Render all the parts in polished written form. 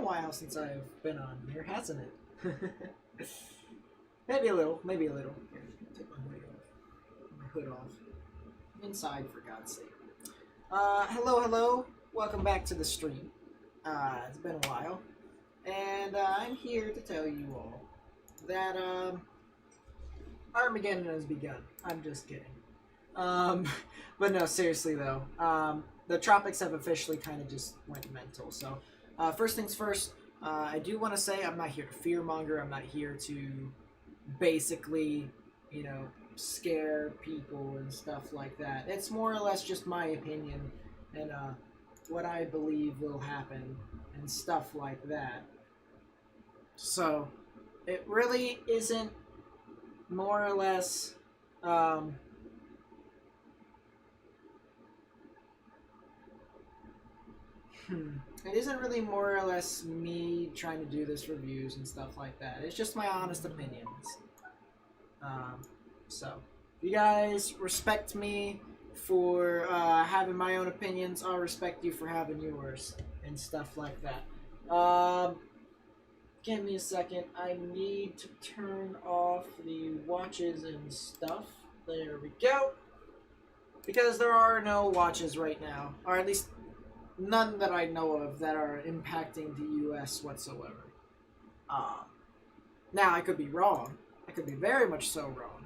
while since I've been on here, hasn't it? Maybe a little, maybe a little. Here, take my hood off. Inside, for God's sake. Hello. Welcome back to the stream. It's been a while. And I'm here to tell you all that Armageddon has begun. I'm just kidding. But no, seriously though. The tropics have officially kind of just went mental. So, first things first, I do want to say I'm not here to fearmonger. I'm not here to basically, scare people and stuff like that. It's more or less just my opinion and what I believe will happen and stuff like that. So, it really isn't more or less it isn't really more or less me trying to do this reviews and stuff like that. It's just my honest opinions. So, if you guys respect me for having my own opinions, I'll respect you for having yours and stuff like that. Give me a second. I need to turn off the watches and stuff. There we go. Because there are no watches right now, or at least none that I know of that are impacting the U.S. whatsoever. Now, I could be wrong. I could be very much so wrong.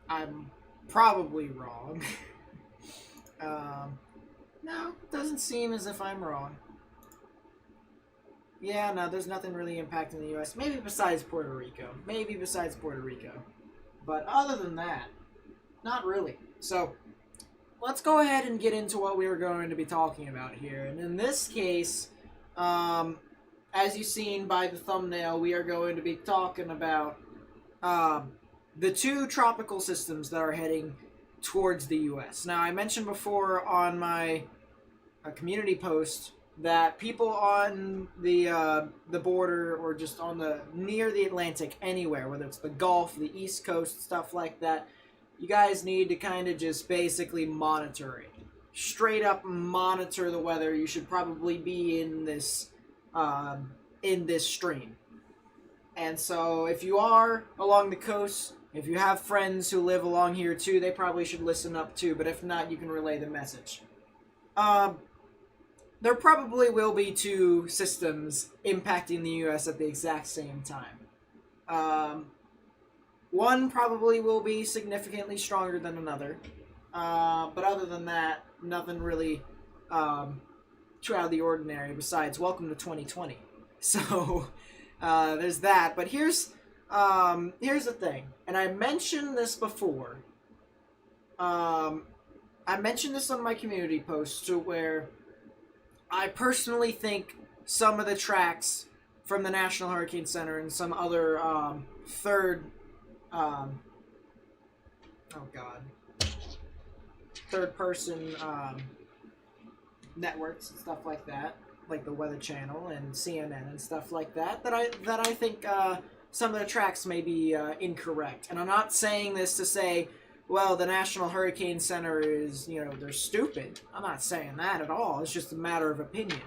I'm probably wrong. No, it doesn't seem as if I'm wrong. Yeah, no, there's nothing really impacting the U.S. Maybe besides Puerto Rico. But other than that, not really. So, let's go ahead and get into what we were going to be talking about here. And in this case, as you've seen by the thumbnail, we are going to be talking about the two tropical systems that are heading towards the U.S. Now, I mentioned before on my community post that people on the border or just on the near the Atlantic, anywhere, whether it's the Gulf, the East Coast, stuff like that, you guys need to kind of just basically monitor it. Straight up monitor the weather. You should probably be in this stream. And so if you are along the coast, if you have friends who live along here too, they probably should listen up too. But if not, you can relay the message. There probably will be two systems impacting the U.S. at the exact same time. One probably will be significantly stronger than another. But other than that, nothing really too out of the ordinary besides welcome to 2020. So, there's that. But here's the thing. And I mentioned this before. I mentioned this on my community post to where I personally think some of the tracks from the National Hurricane Center and some other third person networks and stuff like that, like the Weather Channel and CNN and stuff like that, that I think some of the tracks may be incorrect. And I'm not saying this to say, well, the National Hurricane Center is, they're stupid. I'm not saying that at all. It's just a matter of opinion.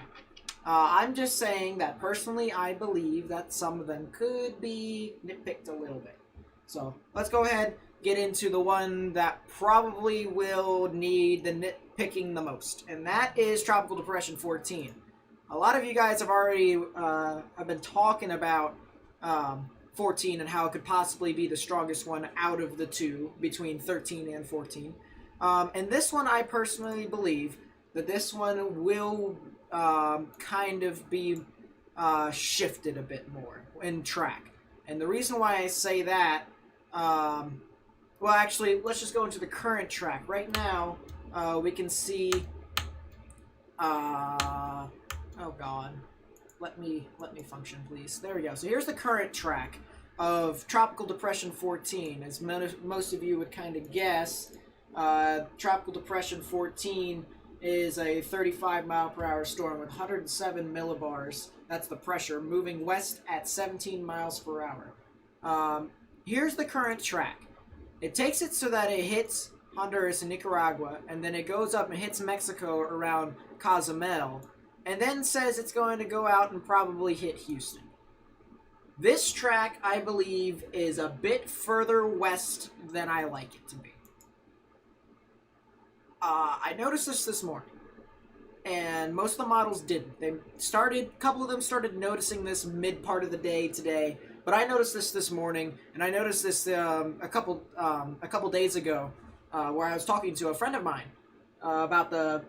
I'm just saying that personally I believe that some of them could be nitpicked a little bit. So let's go ahead, get into the one that probably will need the nitpicking the most. And that is Tropical Depression 14. A lot of you guys have already have been talking about 14 and how it could possibly be the strongest one out of the two between 13 and 14. And this one, I personally believe that this one will kind of be shifted a bit more in track. And the reason why I say that, well, actually, let's just go into the current track. Right now, we can see, oh God. Let me function, please. There we go. So here's the current track of Tropical Depression 14. As most of you would kind of guess, Tropical Depression 14 is a 35-mile-per-hour storm with 107 millibars. That's the pressure, moving west at 17 miles per hour. Here's the current track. It takes it so that it hits Honduras, and Nicaragua, and then it goes up and hits Mexico around Cozumel, and then says it's going to go out and probably hit Houston. This track, I believe, is a bit further west than I like it to be. I noticed this morning, and most of the models didn't. A couple of them started noticing this mid part of the day today, but I noticed this morning, and I noticed this a couple days ago, where I was talking to a friend of mine about the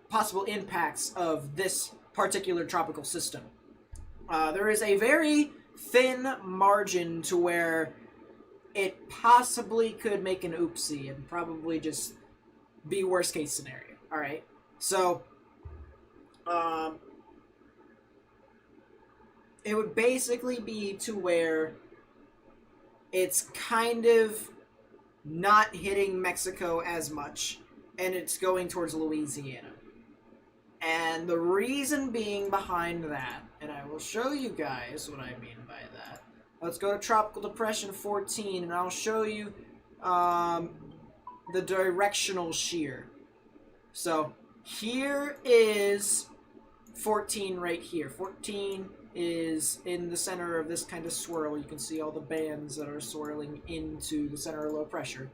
possible impacts of this particular tropical system. There is a very thin margin to where it possibly could make an oopsie and probably just be worst case scenario. All right, so it would basically be to where it's kind of not hitting Mexico as much, and it's going towards Louisiana. And the reason being behind that, and I will show you guys what I mean by that. Let's go to Tropical Depression 14, and I'll show you the directional shear. So here is 14 right here. 14 is in the center of this kind of swirl. You can see all the bands that are swirling into the center of low pressure.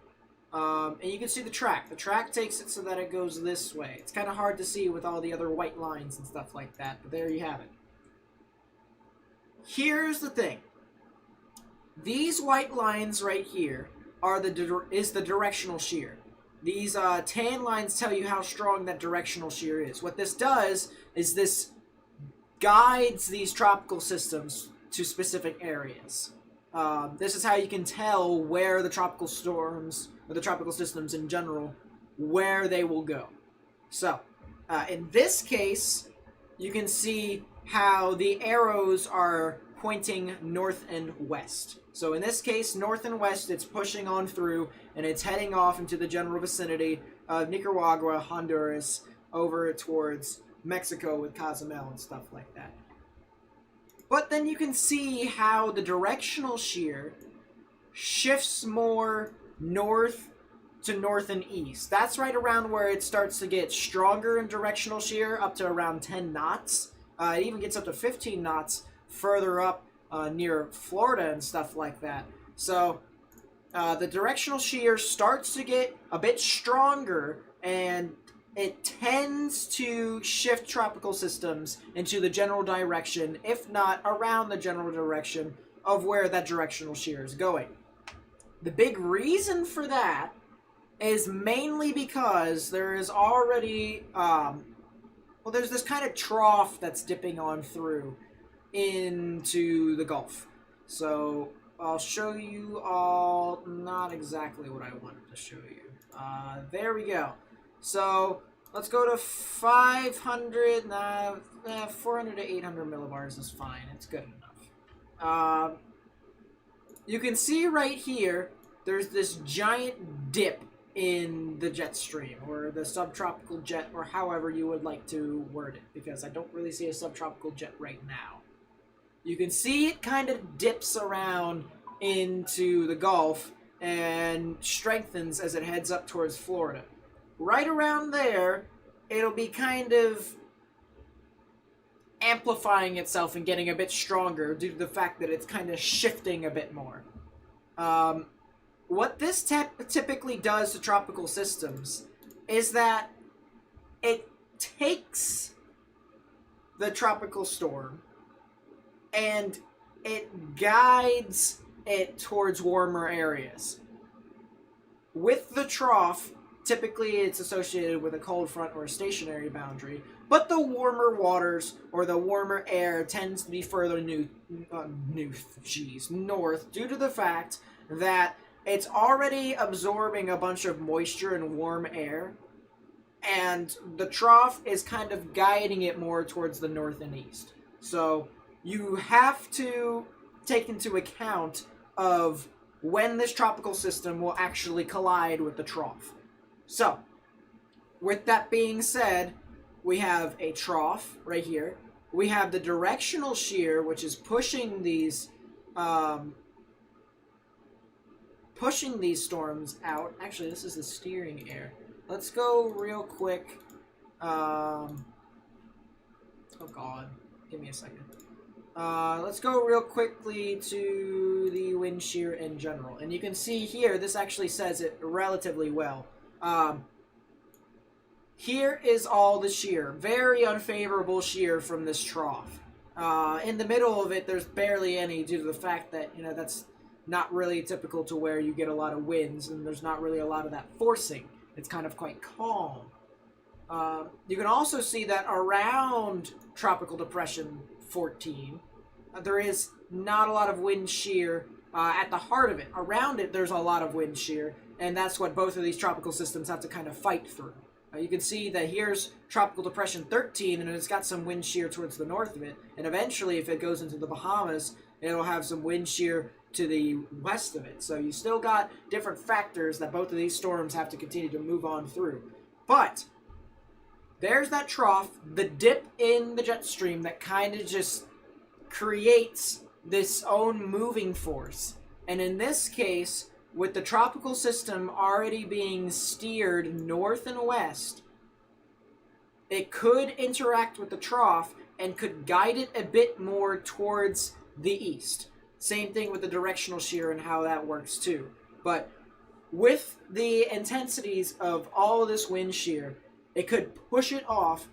And you can see the track. The track takes it so that it goes this way. It's kind of hard to see with all the other white lines and stuff like that, but there you have it. Here's the thing. These white lines right here are the directional shear. These tan lines tell you how strong that directional shear is. What this does is this guides these tropical systems to specific areas. This is how you can tell where the tropical storms, or the tropical systems in general, where they will go. So, in this case, you can see how the arrows are pointing north and west. So in this case, north and west, it's pushing on through, and it's heading off into the general vicinity of Nicaragua, Honduras, over towards Mexico with Cozumel and stuff like that. But then you can see how the directional shear shifts more north to north and east. That's right around where it starts to get stronger in directional shear, up to around 10 knots. It even gets up to 15 knots further up near Florida and stuff like that. So the directional shear starts to get a bit stronger, and it tends to shift tropical systems into the general direction, if not around the general direction of where that directional shear is going. The big reason for that is mainly because there is already, there's this kind of trough that's dipping on through into the Gulf. So I'll show you all, not exactly what I wanted to show you. There we go. So let's go to 400 to 800 millibars is fine. It's good enough. You can see right here, there's this giant dip in the jet stream, or the subtropical jet, or however you would like to word it, because I don't really see a subtropical jet right now. You can see it kind of dips around into the Gulf and strengthens as it heads up towards Florida. Right around there, it'll be kind of amplifying itself and getting a bit stronger due to the fact that it's kind of shifting a bit more. What this typically does to tropical systems is that it takes the tropical storm and it guides it towards warmer areas. With the trough, typically it's associated with a cold front or a stationary boundary, but the warmer waters or the warmer air tends to be further north due to the fact that it's already absorbing a bunch of moisture and warm air, and the trough is kind of guiding it more towards the north and east. So you have to take into account of when this tropical system will actually collide with the trough. So, with that being said, we have a trough right here. We have the directional shear, which is pushing these pushing these storms out. Actually, this is the steering air. Let's go real quick. Oh God, give me a second. Let's go real quickly to the wind shear in general. And you can see here, this actually says it relatively well. Here is all the shear. Very unfavorable shear from this trough. In the middle of it, there's barely any due to the fact that, you know, that's not really typical to where you get a lot of winds and there's not really a lot of that forcing. It's kind of quite calm. You can also see that around Tropical Depression 14, there is not a lot of wind shear at the heart of it. Around it, there's a lot of wind shear, and that's what both of these tropical systems have to kind of fight through. You can see that here's Tropical Depression 13, and it's got some wind shear towards the north of it, and eventually, if it goes into the Bahamas, it'll have some wind shear to the west of it. So you still got different factors that both of these storms have to continue to move on through. But there's that trough, the dip in the jet stream that kind of just creates this own moving force. And in this case, with the tropical system already being steered north and west, it could interact with the trough and could guide it a bit more towards the east. Same thing with the directional shear and how that works too. But with the intensities of all of this wind shear, it could push it off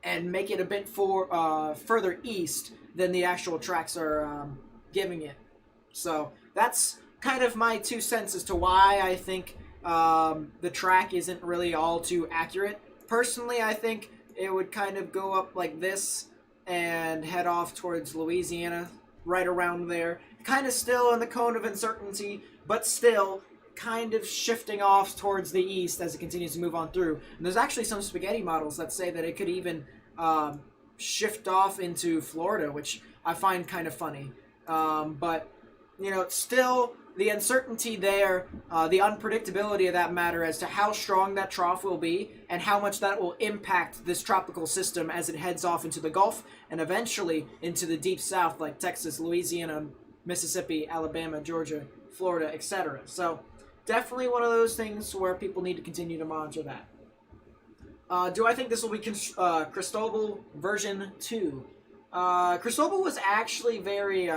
and make it a bit further east than the actual tracks are giving it. So that's kind of my 2 cents as to why I think the track isn't really all too accurate. Personally, I think it would kind of go up like this and head off towards Louisiana, right around there. Kind of still in the cone of uncertainty, but still kind of shifting off towards the east as it continues to move on through. And there's actually some spaghetti models that say that it could even shift off into Florida, which I find kind of funny. But, you know, still the uncertainty there, the unpredictability of that matter as to how strong that trough will be and how much that will impact this tropical system as it heads off into the Gulf and eventually into the deep south like Texas, Louisiana, Mississippi, Alabama, Georgia, Florida, etc. So definitely one of those things where people need to continue to monitor that. Do I think this will be Cristobal version 2? Cristobal was actually very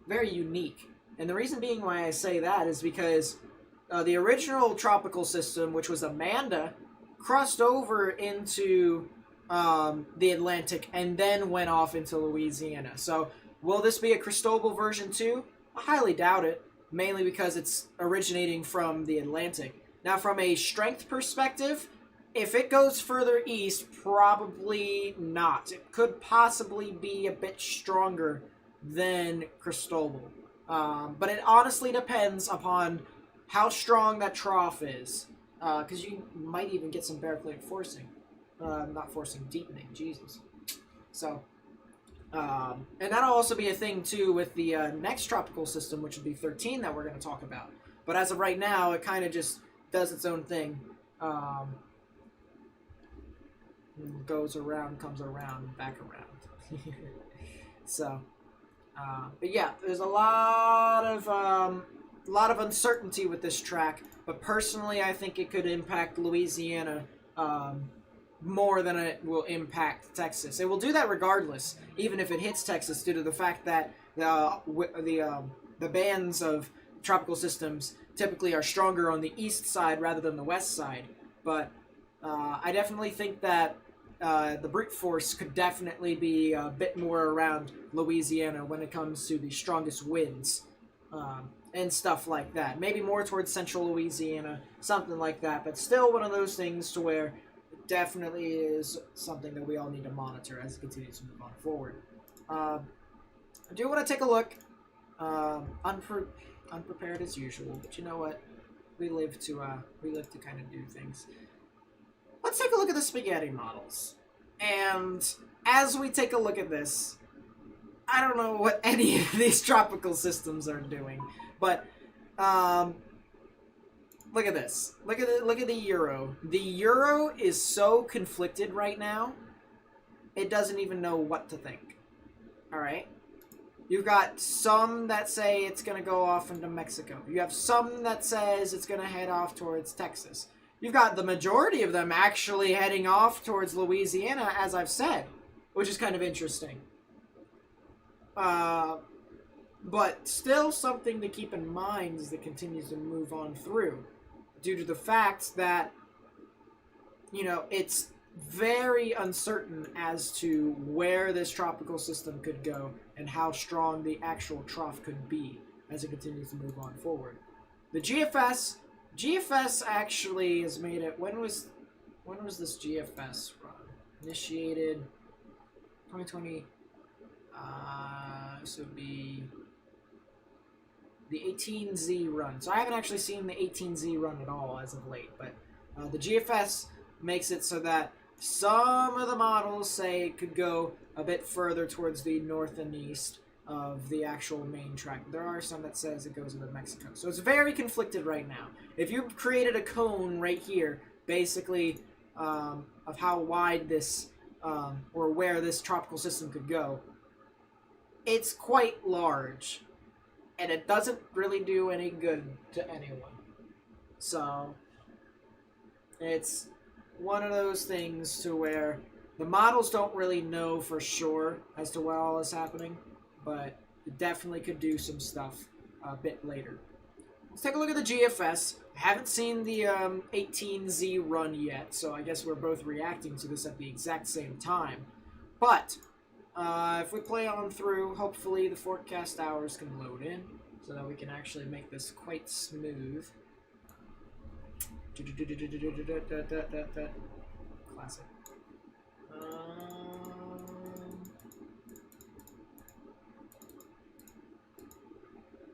unique. And the reason being why I say that is because the original tropical system, which was Amanda, crossed over into the Atlantic and then went off into Louisiana. So will this be a Cristobal version 2? I highly doubt it, mainly because it's originating from the Atlantic. Now, from a strength perspective, if it goes further east, probably not. It could possibly be a bit stronger than Cristobal. But it honestly depends upon how strong that trough is. Because you might even get some baroclitic forcing. Not forcing, deepening, Jesus. So, and that'll also be a thing too with the next tropical system, which would be 13 that we're going to talk about. But as of right now, it kind of just does its own thing. Goes around, comes around, back around. So... but yeah, there's a lot of uncertainty with this track. But personally, I think it could impact Louisiana more than it will impact Texas. It will do that regardless, even if it hits Texas, due to the fact that the bands of tropical systems typically are stronger on the east side rather than the west side. But I definitely think that the brute force could definitely be a bit more around Louisiana when it comes to the strongest winds and stuff like that. Maybe more towards central Louisiana, something like that. But still one of those things to where it definitely is something that we all need to monitor as it continues to move on forward. I do want to take a look. Unprepared as usual, but you know what? We live to kind of do things. Let's take a look at the spaghetti models. And as we take a look at this, I don't know what any of these tropical systems are doing, but look at this. Look at the Euro. The Euro is so conflicted right now, it doesn't even know what to think. All right? You've got some that say it's going to go off into Mexico. You have some that says it's going to head off towards Texas. You've got the majority of them actually heading off towards Louisiana, as I've said, which is kind of interesting. But still something to keep in mind as it continues to move on through, due to the fact that, you know, it's very uncertain as to where this tropical system could go and how strong the actual trough could be as it continues to move on forward. The GFS actually has made it. When was this GFS run initiated? 2020. This would be the 18Z run. So I haven't actually seen the 18Z run at all as of late, but the GFS makes it so that some of the models say it could go a bit further towards the north and east of the actual main track. There are some that says it goes into Mexico. So it's very conflicted right now. If you've created a cone right here, basically, of how wide this, or where this tropical system could go, it's quite large. And it doesn't really do any good to anyone. So it's one of those things to where the models don't really know for sure as to what all is happening, but it definitely could do some stuff a bit later. Let's take a look at the GFS. I haven't seen the 18Z run yet, so I guess we're both reacting to this at the exact same time. But if we play on through, hopefully the forecast hours can load in so that we can actually make this quite smooth. Classic.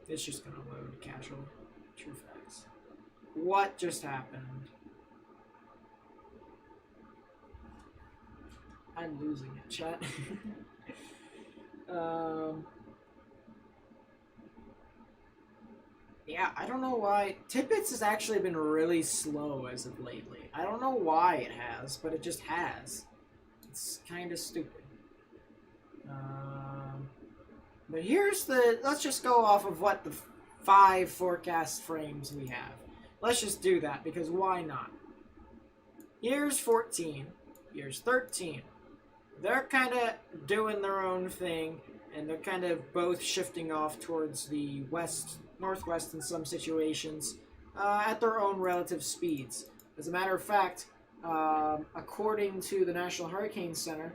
It's just gonna load casual. True facts. What just happened? I'm losing it, chat. Yeah, I don't know why. Tidbits has actually been really slow as of lately. I don't know why it has, but it just has. It's kind of stupid. But here's the... Let's just go off of what the 5 forecast frames we have. Let's just do that, because why not? Here's 14. Here's 13. They're kind of doing their own thing, and they're kind of both shifting off towards the west... northwest in some situations, at their own relative speeds. As a matter of fact, according to the National Hurricane Center,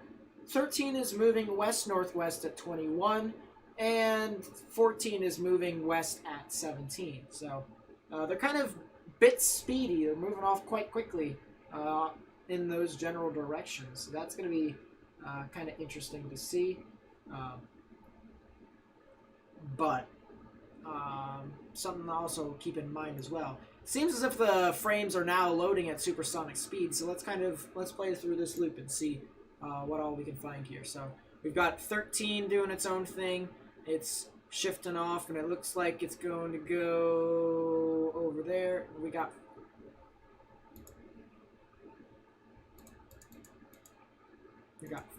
13 is moving west-northwest at 21, and 14 is moving west at 17. So they're kind of bit speedy. They're moving off quite quickly in those general directions. So that's going to be kind of interesting to see. But something to also keep in mind as well. It seems as if the frames are now loading at supersonic speed, so let's play through this loop and see what all we can find here. So we've got 13 doing its own thing. It's shifting off, and it looks like it's going to go over there. We got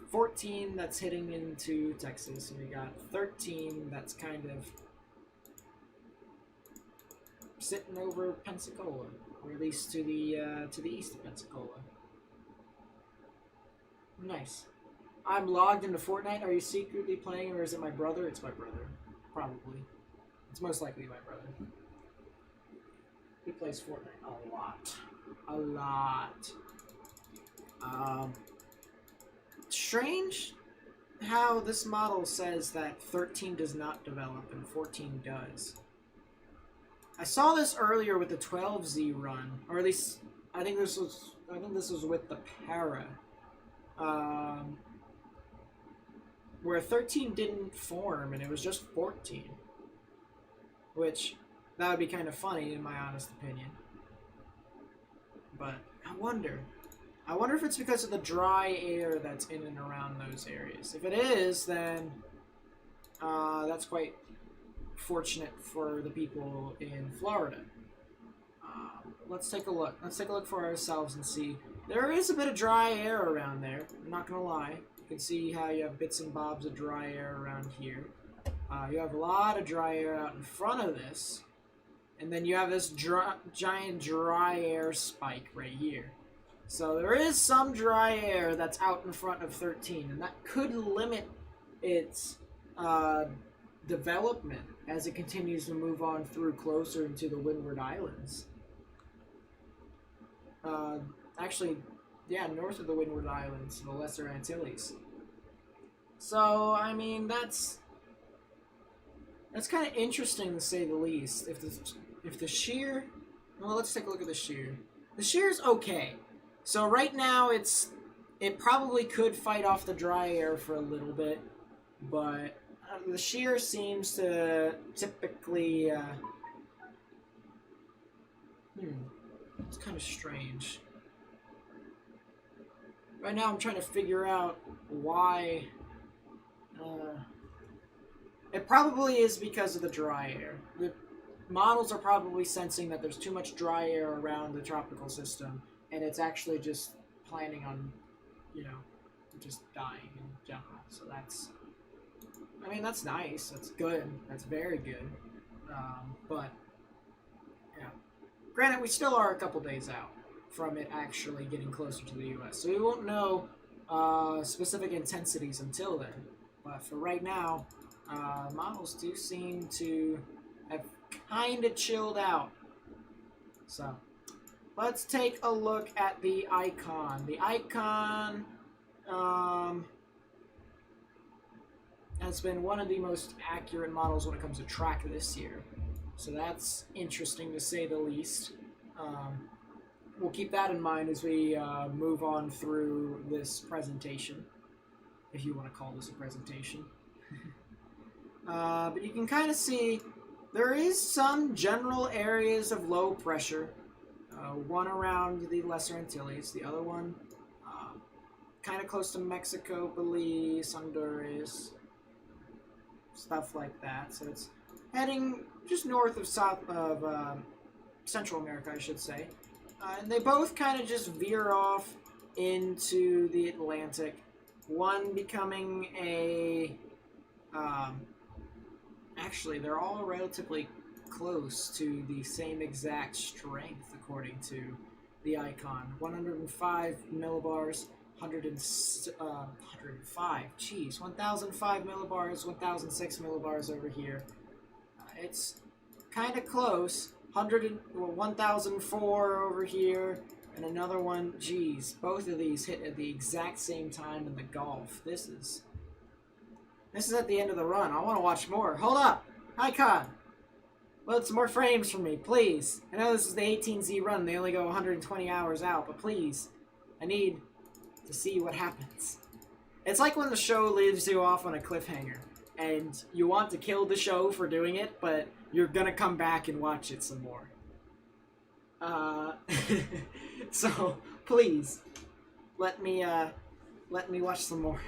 14 that's hitting into Texas, and we got 13 that's kind of sitting over Pensacola, or at least to the east of Pensacola. Nice. I'm logged into Fortnite. Are you secretly playing, or is it my brother? It's my brother. Probably. It's most likely my brother. He plays Fortnite a lot. A lot. Strange how this model says that 13 does not develop and 14 does. I saw this earlier with the 12Z run, or at least I think this was with the Para, where 13 didn't form and it was just 14, which that would be kind of funny in my honest opinion. But I wonder if it's because of the dry air that's in and around those areas. If it is, then that's quite fortunate for the people in Florida. Let's take a look. Let's take a look for ourselves and see. There is a bit of dry air around there. I'm not gonna lie. You can see how you have bits and bobs of dry air around here. You have a lot of dry air out in front of this, and then you have this giant dry air spike right here. So there is some dry air that's out in front of 13, and that could limit its development as it continues to move on through closer into the Windward Islands. Actually, yeah, north of the Windward Islands, the Lesser Antilles. So, I mean, that's kind of interesting to say the least. If the shear, well, let's take a look at the shear. The shear's okay. So right now it probably could fight off the dry air for a little bit, but the shear seems to typically it's kind of strange. Right now I'm trying to figure out why. It probably is because of the dry air. The models are probably sensing that there's too much dry air around the tropical system, and it's actually just planning on, just dying in general. So that's nice. That's good. That's very good. But, yeah. Granted, we still are a couple days out from it actually getting closer to the U.S., so we won't know specific intensities until then. But for right now, models do seem to have kind of chilled out. So, let's take a look at the icon. The icon has been one of the most accurate models when it comes to track this year. So that's interesting to say the least. We'll keep that in mind as we move on through this presentation, if you want to call this a presentation. But you can kind of see there is some general areas of low pressure. One around the Lesser Antilles, the other one kind of close to Mexico, Belize, Honduras, stuff like that. So it's heading just north of Central America, I should say. And they both kind of just veer off into the Atlantic. One becoming a... actually, they're all relatively close to the same exact strength, according to the icon. 105 millibars, 105, geez, 1005 millibars, 1006 millibars over here. It's kind of close. 1004 over here, and another one. Geez, both of these hit at the exact same time in the Gulf. This is at the end of the run. I want to watch more. Hold up, icon. Load some more frames for me, please. I know this is the 18Z run. They only go 120 hours out, but please, I need to see what happens. It's like when the show leaves you off on a cliffhanger, and you want to kill the show for doing it, but you're gonna come back and watch it some more. So please, let me watch some more.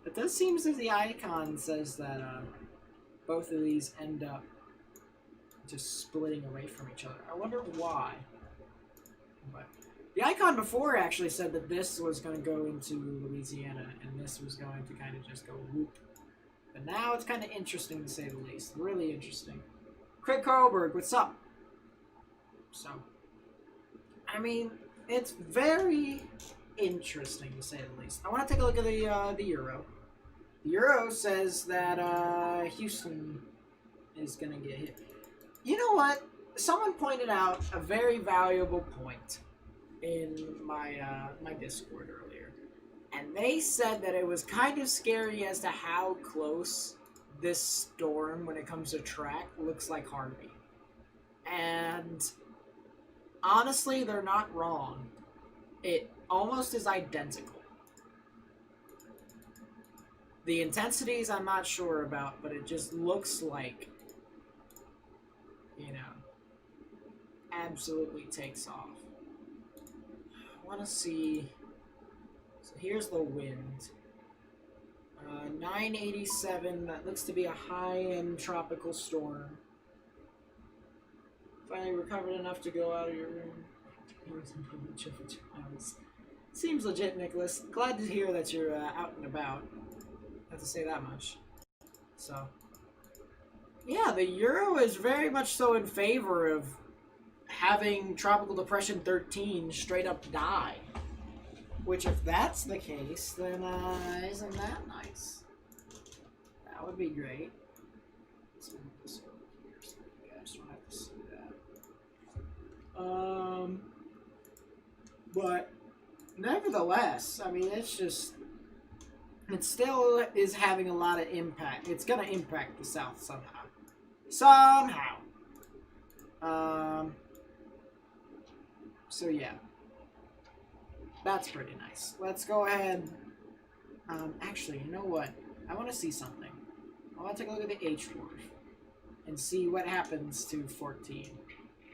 It does seem as if the icon says that both of these end up just splitting away from each other. I wonder why. But the icon before actually said that this was going to go into Louisiana and this was going to kind of just go whoop. But now it's kind of interesting to say the least. Really interesting. Craig Carlberg, what's up? So, I mean, it's very interesting to say the least. I want to take a look at the Euro. The Euro says that Houston is going to get hit. You know what? Someone pointed out a very valuable point in my my Discord earlier. And they said that it was kind of scary as to how close this storm, when it comes to track, looks like Harvey. And honestly, they're not wrong. It almost is identical. The intensities I'm not sure about, but it just looks like, absolutely takes off. I want to see... So here's the wind. 987, that looks to be a high-end tropical storm. Finally recovered enough to go out of your room. Seems legit, Nicholas. Glad to hear that you're out and about. Have to say that much. So, yeah, the Euro is very much so in favor of having Tropical Depression 13 straight up die. Which, if that's the case, then isn't that nice? That would be great. Let's move this over here so you guys don't have to see that. But nevertheless, I mean, it's just, it still is having a lot of impact. It's gonna impact the South somehow. Somehow. So yeah. That's pretty nice. Let's go ahead. Actually, you know what? I want to see something. I want to take a look at the H-dwarf and see what happens to 14.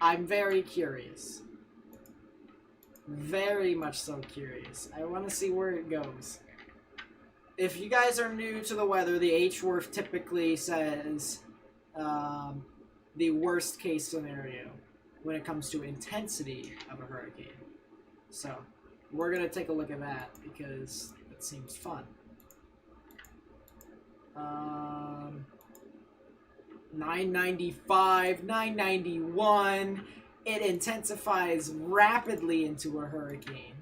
I'm very curious. Very much so curious. I want to see where it goes. If you guys are new to the weather, the H-dwarf typically says the worst case scenario when it comes to intensity of a hurricane. So we're going to take a look at that because it seems fun. 995, 991. It intensifies rapidly into a hurricane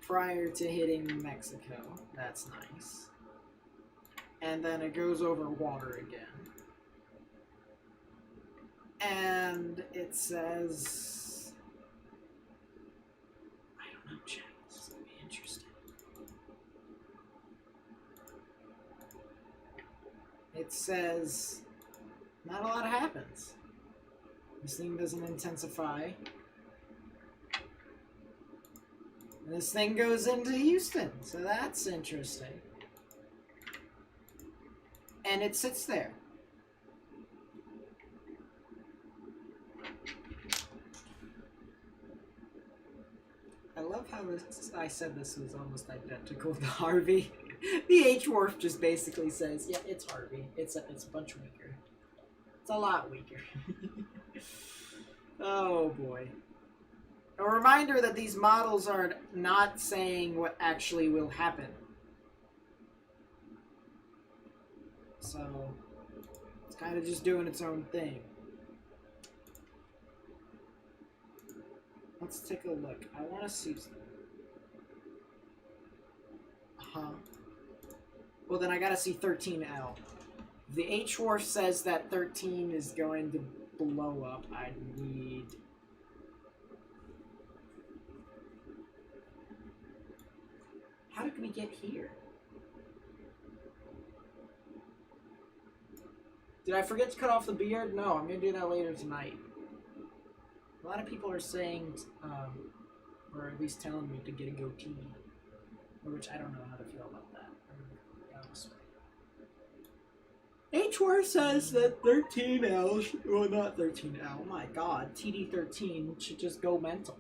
prior to hitting Mexico. That's nice. And then it goes over water again. And it says, I don't know, chat. This is going to be interesting. It says, not a lot happens. This thing doesn't intensify. And this thing goes into Houston, so that's interesting. And it sits there. I love how this, I said this was almost identical to Harvey. The H-Dwarf just basically says, yeah, it's Harvey. It's a bunch weaker. It's a lot weaker. Oh boy. A reminder that these models are not saying what actually will happen. So, it's kind of just doing its own thing. Let's take a look. I want to see. Well, then I gotta see 13L. The H-Dwarf says that 13 is going to blow up. I need... How did we get here? Did I forget to cut off the beard? No, I'm going to do that later tonight. A lot of people are saying, or at least telling me to get a goatee, which I don't know how to feel about that. H-Dwarf says that 13L, well, not 13L, my god, TD13 should just go mental.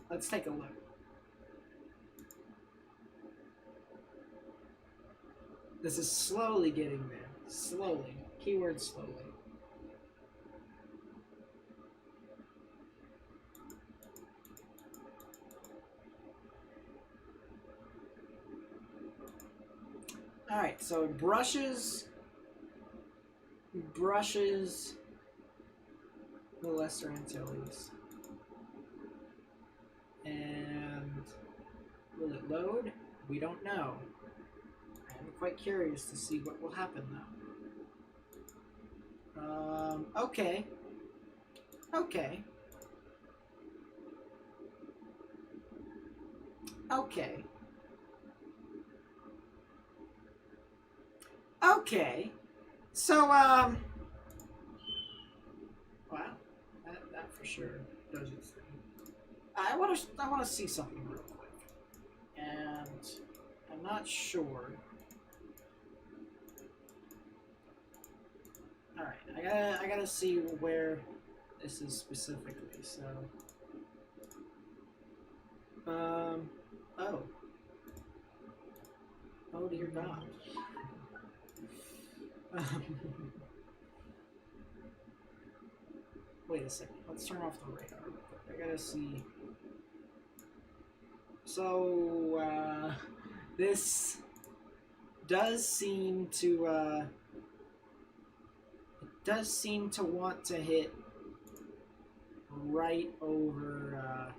Let's take a look. This is slowly getting there. Slowly. Keyword slowly. Alright, so it brushes the Lesser Antilles. And will it load? We don't know. I'm quite curious to see what will happen though. Okay. Okay. Okay. Okay. So, wow. That for sure does its thing. I want to see something real quick. And I'm not sure. Alright, I gotta see where this is specifically, so. Oh. Oh dear God. Wait a second, let's turn off the radar real quick. I gotta see So, this does seem to, want to hit right over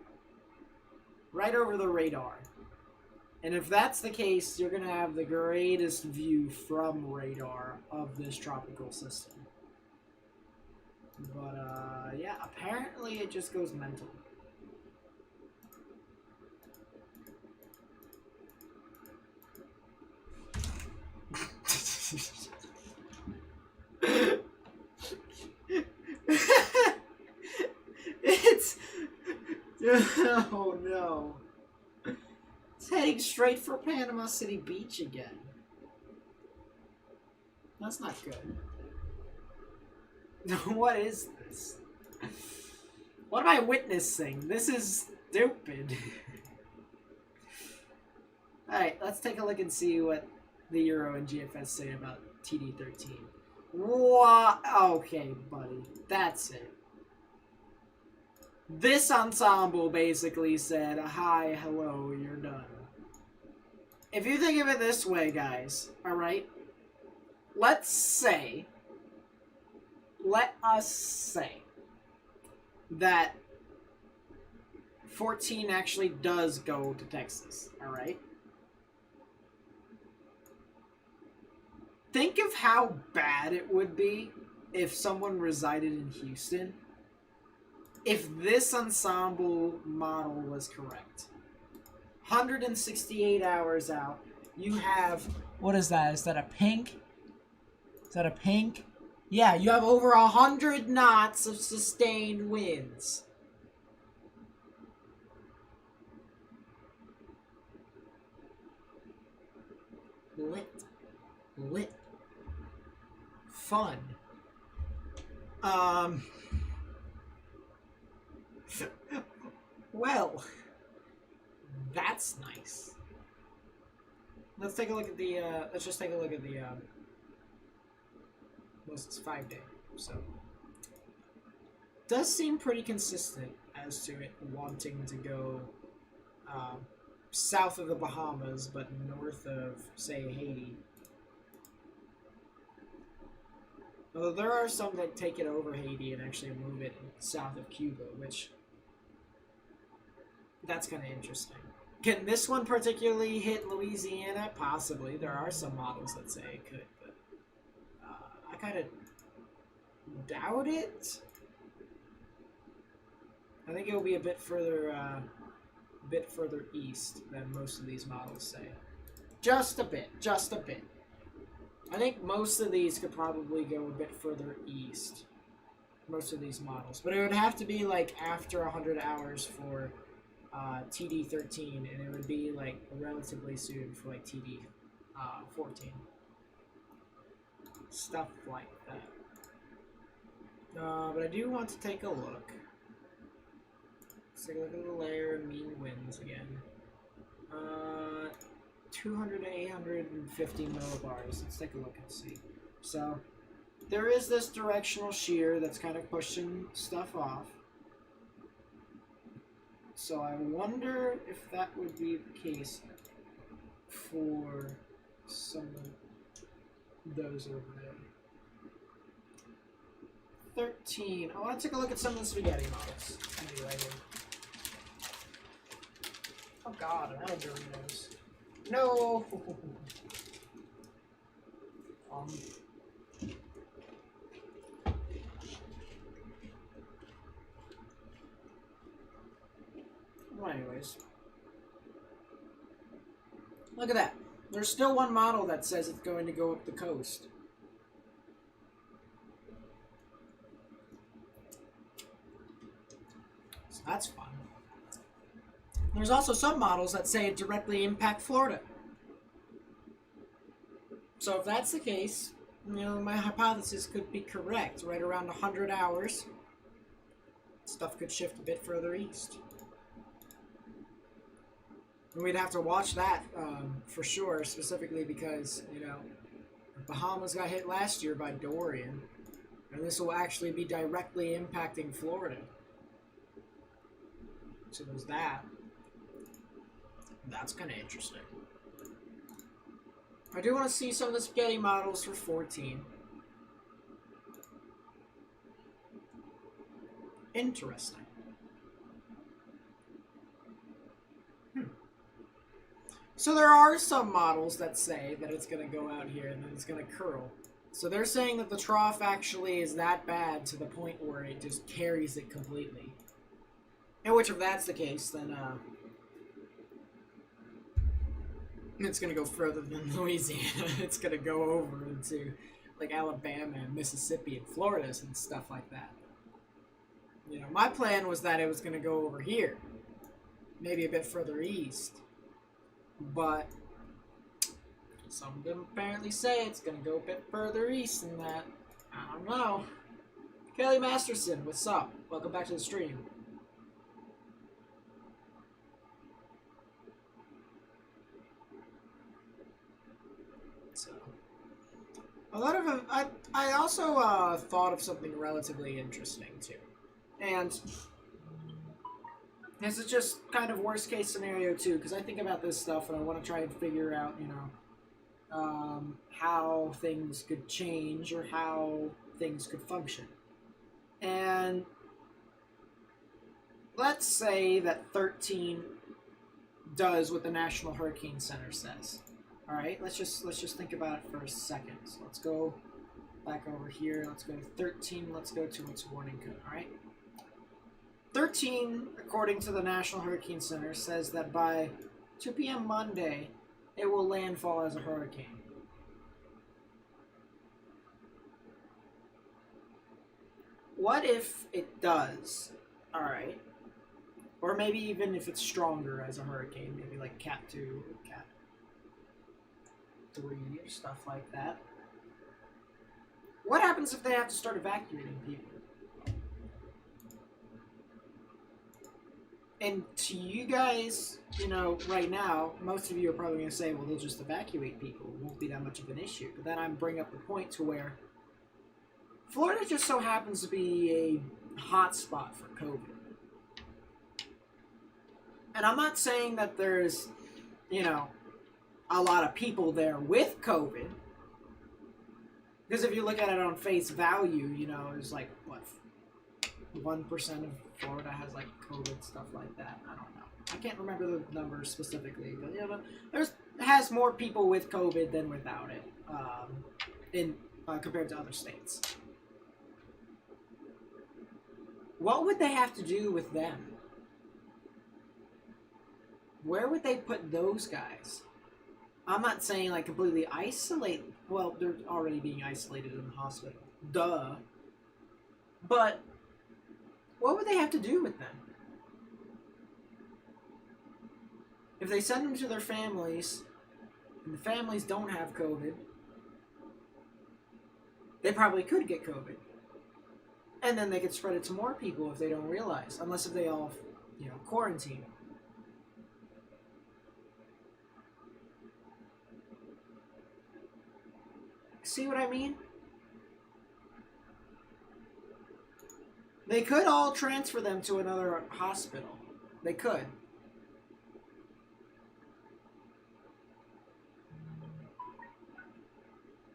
the radar. And if that's the case, you're going to have the greatest view from radar of this tropical system. But, yeah, apparently it just goes mental. It's... Oh, no. It's heading straight for Panama City Beach again. That's not good. What is this? What am I witnessing? This is stupid. Alright, let's take a look and see what the Euro and GFS say about TD13. What? Okay, buddy. That's it. This ensemble basically said, hi, hello, you're done. If you think of it this way, guys, alright? Let us say that 14 actually does go to Texas, alright? Think of how bad it would be if someone resided in Houston. If this ensemble model was correct. 168 hours out, you have... What is that? Is that a pink? Is that a pink? Yeah, you have over 100 knots of sustained winds. Lit. Fun. Well, that's nice. Let's take a look at the, let's just take a look at the, it's 5 day, so. Does seem pretty consistent as to it wanting to go, south of the Bahamas, but north of, say, Haiti. Although there are some that take it over Haiti and actually move it south of Cuba, which... That's kind of interesting. Can this one particularly hit Louisiana? Possibly. There are some models that say it could, but I kind of doubt it. I think it will be a bit further east than most of these models say. Just a bit. I think most of these could probably go a bit further east. Most of these models. But it would have to be like after 100 hours for TD13, and it would be like relatively soon for like TD14. Stuff like that. But I do want to take a look. Let's take a look at the layer and mean winds again. 200 to 850 millibars. Let's take a look and see. So there is this directional shear that's kind of pushing stuff off. So I wonder if that would be the case for some of those over there. 13. I want to take a look at some of the spaghetti models. Right here. Oh god, another Doritos. No! Well, anyways. Look at that. There's still one model that says it's going to go up the coast. So that's fun. There's also some models that say it directly impact Florida. So if that's the case, you know, my hypothesis could be correct. Right around 100 hours, stuff could shift a bit further east. And we'd have to watch that for sure, specifically because, you know, the Bahamas got hit last year by Dorian, and this will actually be directly impacting Florida. So there's that. That's kind of interesting. I do want to see some of the spaghetti models for 14. Interesting. So there are some models that say that it's going to go out here and then it's going to curl. So they're saying that the trough actually is that bad to the point where it just carries it completely. And which, if that's the case, then it's going to go further than Louisiana. It's going to go over into like Alabama and Mississippi and Florida and stuff like that. You know, my plan was that it was going to go over here. Maybe a bit further east. But some of them apparently say it's going to go a bit further east than that. I don't know. Kelly Masterson, what's up? Welcome back to the stream. So, a lot of I also thought of something relatively interesting too, and this is just kind of worst case scenario too, because I think about this stuff and I want to try and figure out, you know, how things could change or how things could function. And let's say that 13 does what the National Hurricane Center says. All right, let's just think about it for a second. So let's go back over here. Let's go to 13. Let's go to its warning code. All right. 13, according to the National Hurricane Center, says that by 2 p.m. Monday, it will landfall as a hurricane. What if it does? All right. Or maybe even if it's stronger as a hurricane, maybe like Cat 2 or Cat 3 or stuff like that. What happens if they have to start evacuating people? And to you guys, you know, right now, most of you are probably going to say, well, they'll just evacuate people. It won't be that much of an issue. But then I bring up the point to where Florida just so happens to be a hot spot for COVID. And I'm not saying that there's, you know, a lot of people there with COVID. Because if you look at it on face value, you know, there's like, what, 1% of Florida has like COVID, stuff like that. I don't know. I can't remember the numbers specifically, but you know, has more people with COVID than without it, compared to other states. What would they have to do with them? Where would they put those guys? I'm not saying like completely isolate. Well, they're already being isolated in the hospital. Duh. But what would they have to do with them? If they send them to their families, and the families don't have COVID, they probably could get COVID. And then they could spread it to more people if they don't realize. Unless if they all, you know, quarantine. See what I mean? They could all transfer them to another hospital. They could.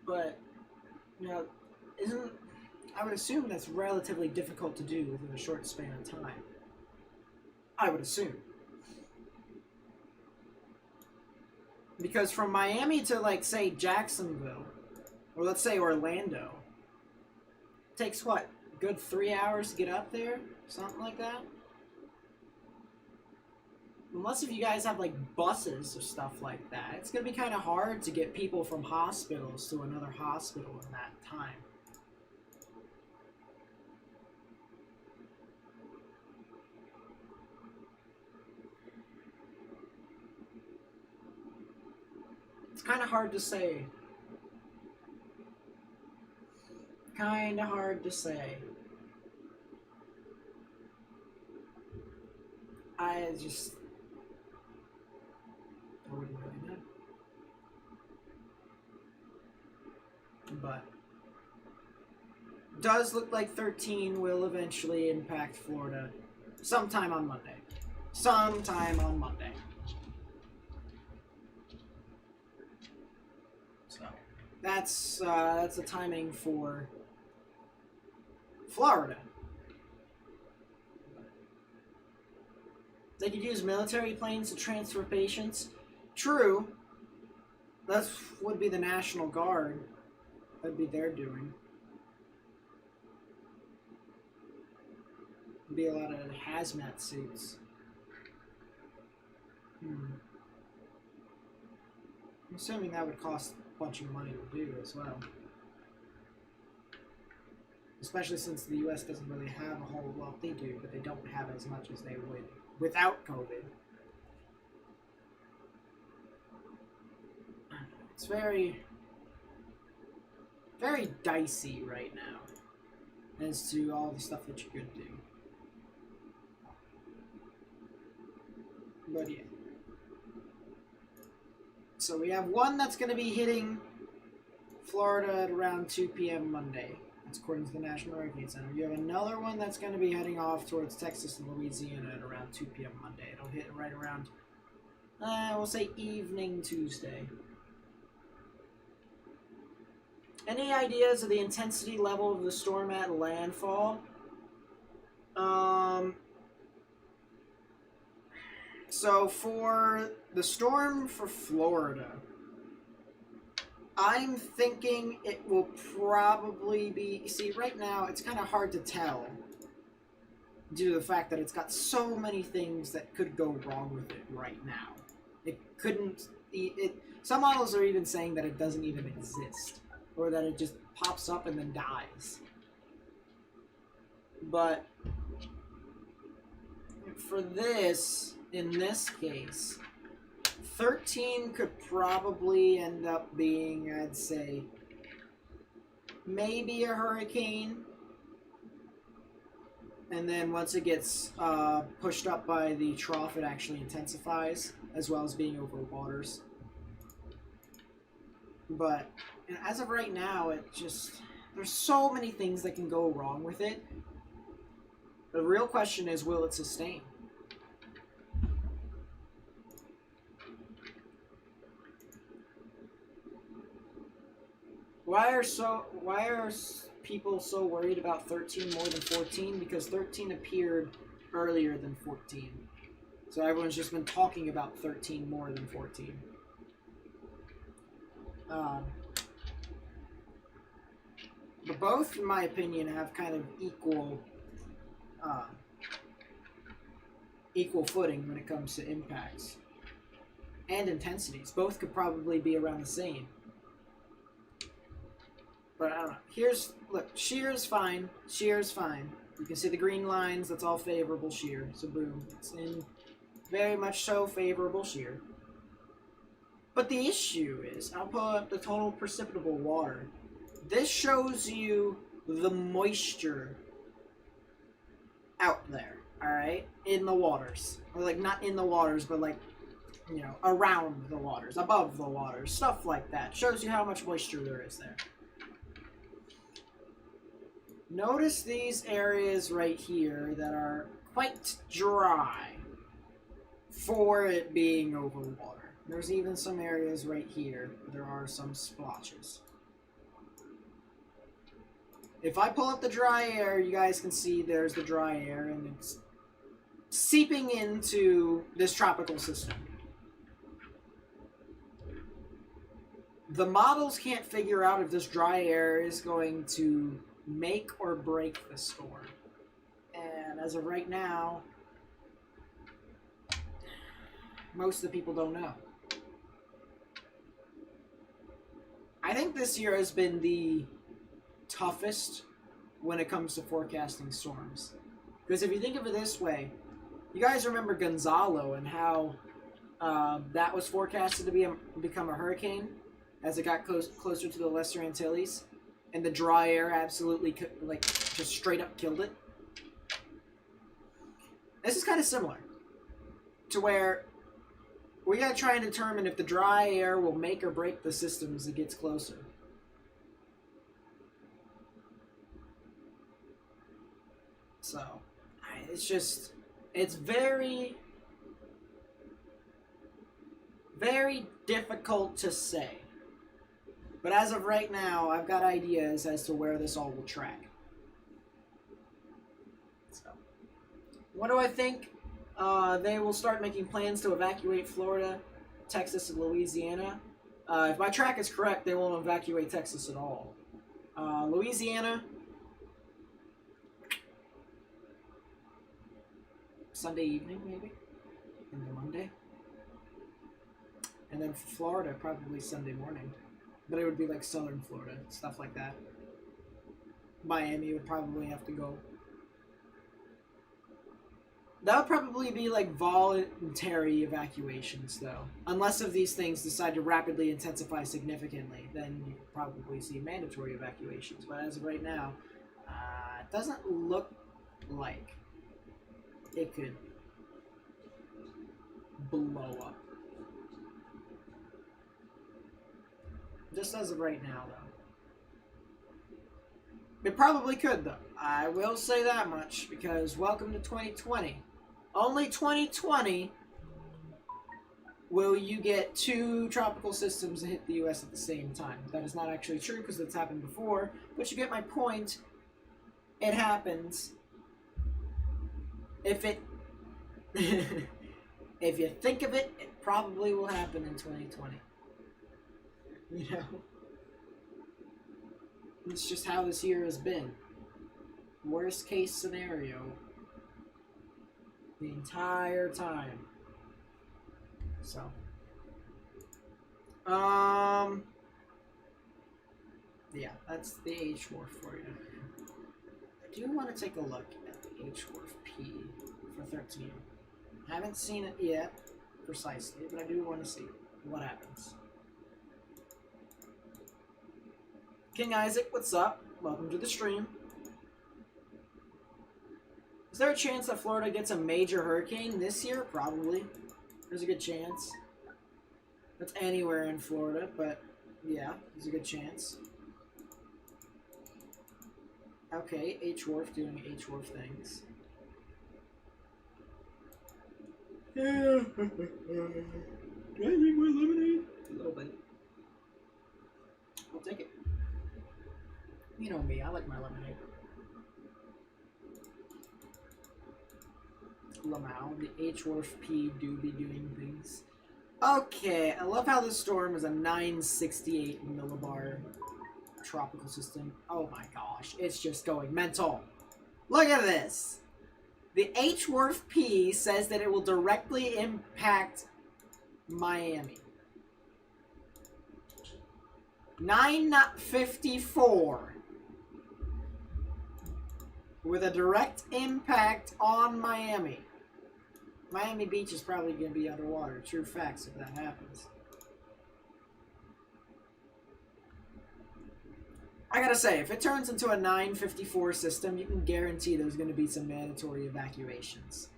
But, you know, I would assume that's relatively difficult to do within a short span of time. I would assume. Because from Miami to, like, say, Jacksonville, or let's say Orlando, it takes, what, a good 3 hours to get up there? Something like that? Unless if you guys have, like, buses or stuff like that, it's going to be kind of hard to get people from hospitals to another hospital in that time. It's kind of hard to say. Kind of hard to say. I wouldn't really know. But does look like 13 will eventually impact Florida sometime on Monday. Sometime on Monday. So that's the timing for Florida. They could use military planes to transfer patients. True. That would be the National Guard. That'd be their doing. It'd be a lot of hazmat suits. I'm assuming that would cost a bunch of money to do as well. Especially since the US doesn't really have a whole lot. They do, but they don't have as much as they would without COVID. It's very, very dicey right now as to all the stuff that you could do. But yeah. So we have one that's going to be hitting Florida at around 2 p.m. Monday. That's according to the National Hurricane Center. You have another one that's going to be heading off towards Texas and Louisiana at around 2 p.m. Monday. It'll hit right around, we'll say evening Tuesday. Any ideas of the intensity level of the storm at landfall? So for the storm for Florida, I'm thinking it will probably be... See, right now, it's kind of hard to tell due to the fact that it's got so many things that could go wrong with it right now. It couldn't... Some models are even saying that it doesn't even exist, or that it just pops up and then dies. But for this, in this case, 13 could probably end up being, I'd say, maybe a hurricane. And then once it gets pushed up by the trough, it actually intensifies, as well as being over waters. But as of right now, it just... There's so many things that can go wrong with it. The real question is, will it sustain? Why are people so worried about 13 more than 14? Because 13 appeared earlier than 14. So everyone's just been talking about 13 more than 14. But both, in my opinion, have kind of equal footing when it comes to impacts and intensities. Both could probably be around the same. But I don't know. Look, shear is fine. Shear is fine. You can see the green lines. That's all favorable shear. So boom. It's in very much so favorable shear. But the issue is, I'll pull up the total precipitable water. This shows you the moisture out there, alright? In the waters. Or like, not in the waters, but like, you know, around the waters, above the waters, stuff like that. Shows you how much moisture there is there. Notice these areas right here that are quite dry for it being over water. There's even some areas right here where there are some splotches. If I pull up the dry air, you guys can see there's the dry air, and it's seeping into this tropical system. The models can't figure out if this dry air is going to make or break the storm. And as of right now, most of the people don't know. I think this year has been the toughest when it comes to forecasting storms. Because if you think of it this way, you guys remember Gonzalo and how that was forecasted to become a hurricane as it got closer to the Lesser Antilles, and the dry air absolutely just straight up killed it. This is kind of similar to where we gotta try and determine if the dry air will make or break the system as it gets closer. So, it's very, very difficult to say. But as of right now, I've got ideas as to where this all will track. So, what do I think? They will start making plans to evacuate Florida, Texas, and Louisiana. If my track is correct, they won't evacuate Texas at all. Louisiana, Sunday evening, maybe? And then Monday. And then for Florida, probably Sunday morning. But it would be like southern Florida, stuff like that. Miami would probably have to go. That would probably be like voluntary evacuations, though. Unless if these things decide to rapidly intensify significantly, then you could probably see mandatory evacuations. But as of right now, it doesn't look like it could blow up. Just as of right now, though. It probably could, though. I will say that much, because welcome to 2020. Only 2020 will you get 2 tropical systems that hit the U.S. at the same time. That is not actually true, because it's happened before, but you get my point. It happens. If it... if you think of it, it probably will happen in 2020. You know? It's just how this year has been. Worst case scenario. The entire time. So. Yeah, that's the H-Wharf for you. I do want to take a look at the H-Wharf P for 13. I haven't seen it yet, precisely, but I do want to see what happens. King Isaac, what's up? Welcome to the stream. Is there a chance that Florida gets a major hurricane this year? Probably. There's a good chance. That's anywhere in Florida, but yeah, there's a good chance. Okay, H-Wharf doing H-Wharf things. Yeah. Can I drink my lemonade? A little bit. I'll take it. You know me, I like my lemonade. Lamau, the H-Wharf P do be doing things. Okay, I love how this storm is a 968 millibar tropical system. Oh my gosh, it's just going mental. Look at this. The H-Wharf P says that it will directly impact Miami. 954. With a direct impact on Miami. Miami Beach is probably going to be underwater. True facts if that happens. I gotta say, if it turns into a 954 system, you can guarantee there's going to be some mandatory evacuations.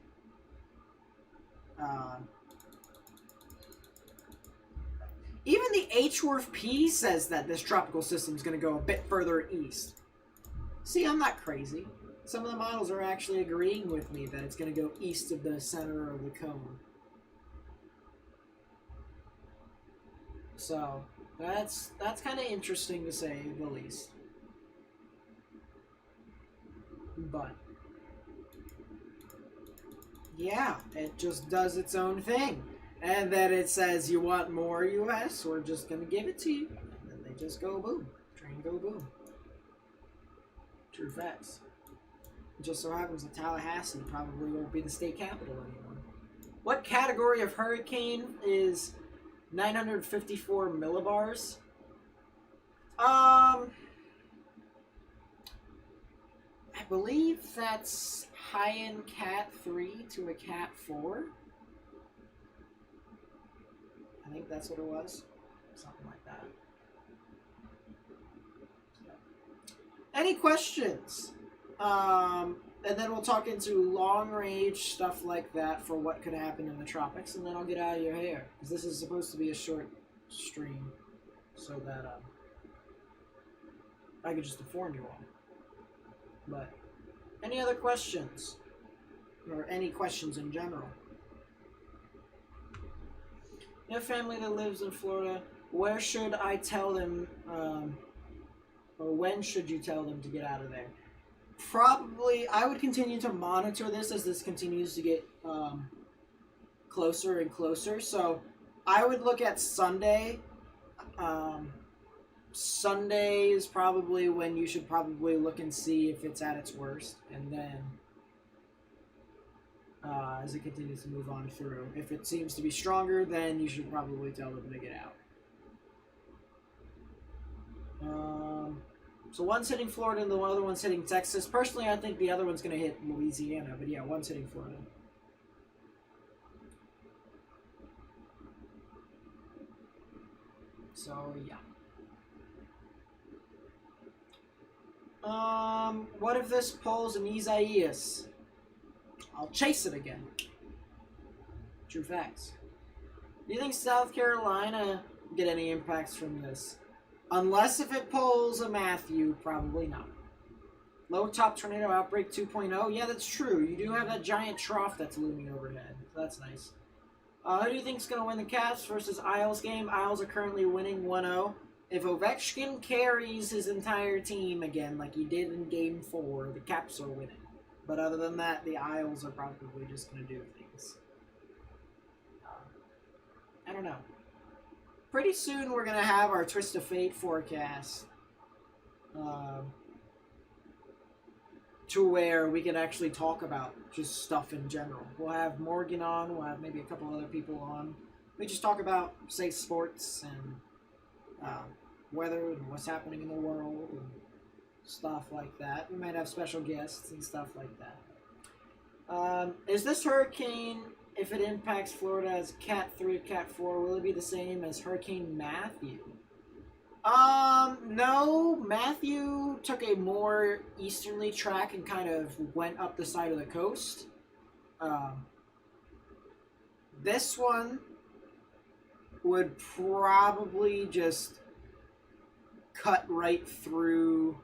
Even the H-Wharf P says that this tropical system is going to go a bit further east. See, I'm not crazy. Some of the models are actually agreeing with me that it's going to go east of the center of the cone. So, that's kind of interesting to say the least. But, yeah, it just does its own thing. And then it says, you want more US? We're just going to give it to you. And then they just go boom. Train go boom. True facts. It just so happens that Tallahassee probably won't be the state capital anymore. What category of hurricane is 954 millibars? I believe that's high-end Cat 3 to a Cat 4. I think that's what it was. Something like that. So. Any questions? And then we'll talk into long-range stuff like that for what could happen in the tropics, and then I'll get out of your hair. Because this is supposed to be a short stream, so that I could just inform you all. But, any other questions? Or any questions in general? You have family that lives in Florida. where should I tell them, or when should you tell them to get out of there? Probably, I would continue to monitor this continues to get closer and closer. So I would look at Sunday. Um, Sunday is probably when you should probably look and see if it's at its worst, and then as it continues to move on through, if it seems to be stronger, then you should probably tell them to get out. So one's hitting Florida and the other one's hitting Texas. Personally, I think the other one's going to hit Louisiana, but yeah, one's hitting Florida. So, yeah. What if this pulls an Isaias? I'll chase it again. True facts. Do you think South Carolina get any impacts from this? Unless if it pulls a Matthew, probably not. Low top tornado outbreak 2.0. Yeah, that's true. You do have that giant trough that's looming overhead. So that's nice. Who do you think is going to win the Caps versus Isles game? Isles are currently winning 1-0. If Ovechkin carries his entire team again like he did in Game 4, the Caps are winning. But other than that, the Isles are probably just going to do things. I don't know. Pretty soon we're going to have our Twist of Fate forecast. To where we can actually talk about just stuff in general. We'll have Morgan on, we'll have maybe a couple other people on. We just talk about, say, sports and weather and what's happening in the world and stuff like that. We might have special guests and stuff like that. Is this hurricane, if it impacts Florida as Cat 3, Cat 4, will it be the same as Hurricane Matthew? No. Matthew took a more easterly track and kind of went up the side of the coast. This one would probably just cut right through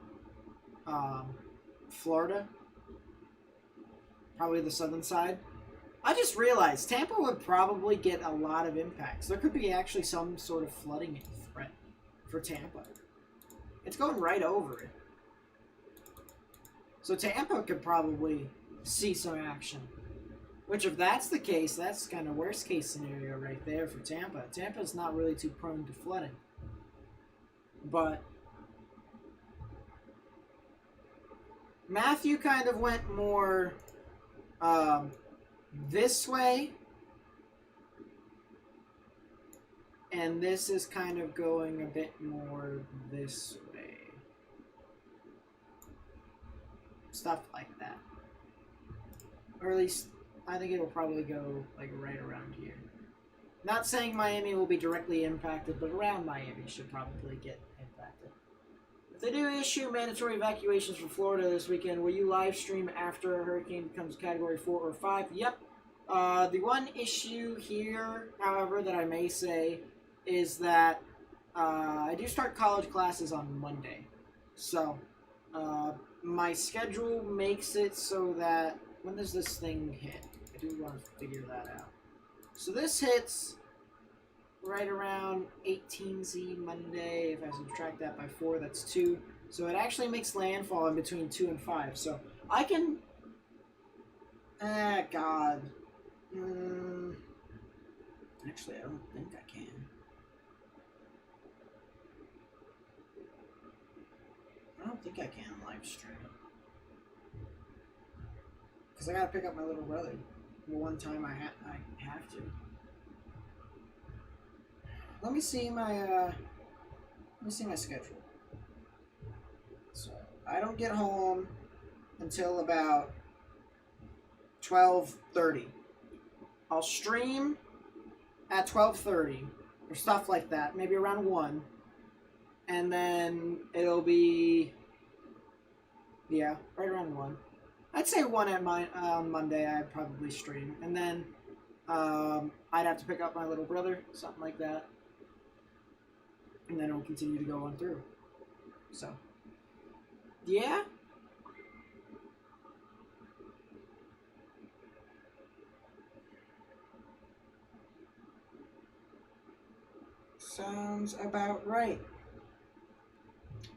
Florida. Probably the southern side. I just realized Tampa would probably get a lot of impacts. There could be actually some sort of flooding threat for Tampa. It's going right over it. So Tampa could probably see some action. Which, if that's the case, that's kind of worst case scenario right there for Tampa. Tampa's not really too prone to flooding. But Matthew kind of went more this way. And this is kind of going a bit more this way. Stuff like that. Or at least, I think it'll probably go like right around here. Not saying Miami will be directly impacted, but around Miami should probably get impacted. If they do issue mandatory evacuations for Florida this weekend, will you live stream after a hurricane becomes Category 4 or 5? Yep. The one issue here, however, that I may say is that I do start college classes on Monday. So, my schedule makes it so that... When does this thing hit? I do want to figure that out. So this hits right around 18Z Monday. If I subtract that by 4, that's 2. So it actually makes landfall in between 2 and 5. So I can... God. Actually, I don't think I can. I don't think I can live stream. Because I gotta pick up my little brother. The one time I have to. Let me see my schedule. So I don't get home until about 12:30. I'll stream at 12:30 or stuff like that, maybe around 1. And then it'll be right around 1. I'd say 1 on Monday I'd probably stream. And then I'd have to pick up my little brother, something like that. And then it will continue to go on through. So, yeah. Sounds about right.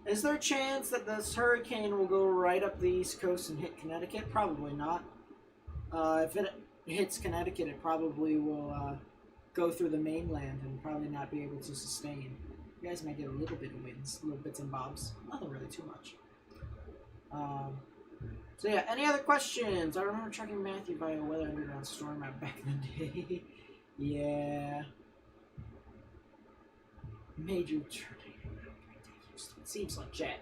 Is there a chance that this hurricane will go right up the East Coast and hit Connecticut? Probably not. If it hits Connecticut, it probably will go through the mainland and probably not be able to sustain. You guys might get a little bit of winds, little bits and bobs. Nothing really too much. So yeah, any other questions? I remember tracking Matthew by a weather underground storm map back in the day. Yeah. Major tornado. It seems legit.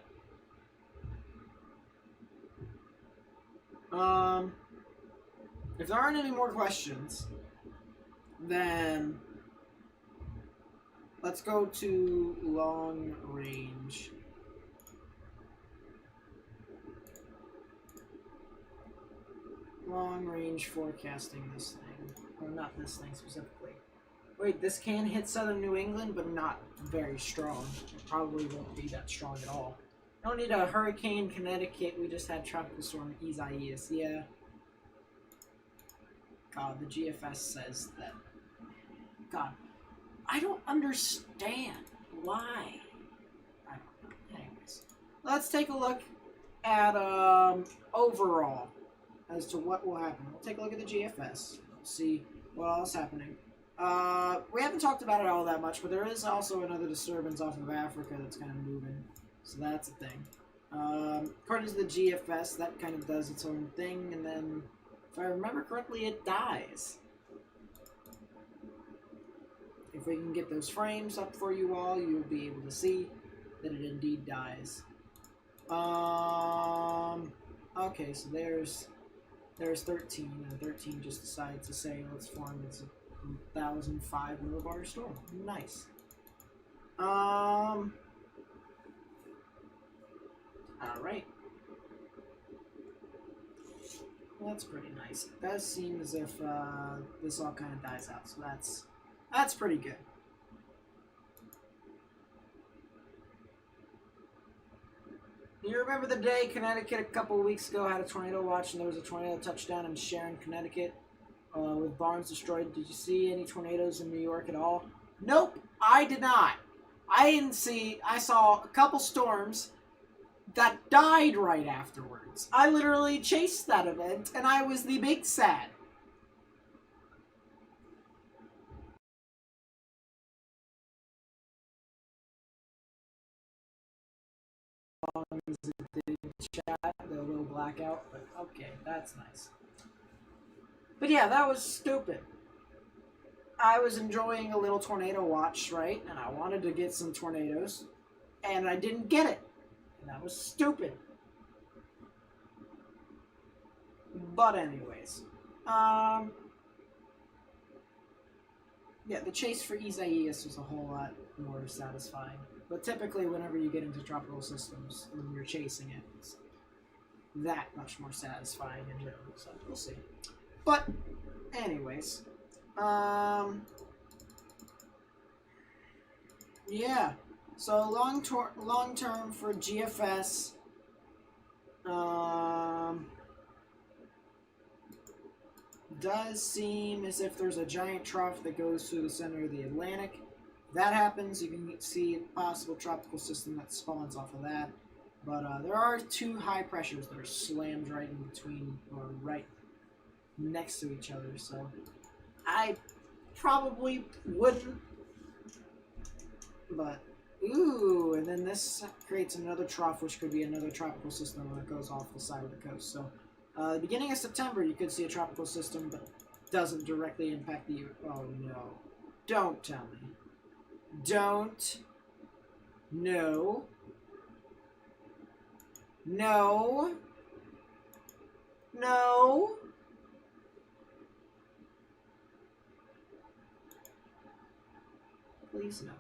If there aren't any more questions, then let's go to long range. Long range forecasting this thing. Or not this thing specifically. Wait, this can hit southern New England, but not very strong. It probably won't be that strong at all. Don't need a hurricane Connecticut, we just had tropical storm Isaias. Yeah. God, the GFS says that. God, I don't understand why. I don't know. Anyways, let's take a look at overall as to what will happen. We'll take a look at the GFS, see what else is happening. We haven't talked about it all that much, but there is also another disturbance off of Africa that's kind of moving, so that's a thing. According to the GFS, that kind of does its own thing, and then, if I remember correctly, it dies. If we can get those frames up for you all, you'll be able to see that it indeed dies. Okay, so there's 13, and 13 just decides to say, let's form as a 1,005 millibar storm. Nice. Alright. Well, that's pretty nice. It does seem as if this all kind of dies out, so that's pretty good. You remember the day Connecticut a couple of weeks ago had a tornado watch and there was a tornado touchdown in Sharon, Connecticut with barns destroyed? Did you see any tornadoes in New York at all? Nope, I did not. I saw a couple storms that died right afterwards. I literally chased that event and I was the big sad. Chat, the little blackout, but okay, that's nice. But yeah, that was stupid. I was enjoying a little tornado watch, right? And I wanted to get some tornadoes, and I didn't get it. And that was stupid. But anyways, yeah, the chase for Isaias was a whole lot more satisfying. But typically, whenever you get into tropical systems, when you're chasing it, it's that much more satisfying in general. So we'll see. But, anyways, yeah. So long term for GFS, does seem as if there's a giant trough that goes through the center of the Atlantic. If that happens, you can see a possible tropical system that spawns off of that. But there are two high pressures that are slammed right in between, or right next to each other, so I probably wouldn't. But, ooh, and then this creates another trough, which could be another tropical system when it goes off the side of the coast. So, the beginning of September, you could see a tropical system, but doesn't directly impact the... Oh, no. Don't tell me. Don't. No. No. No. Please no.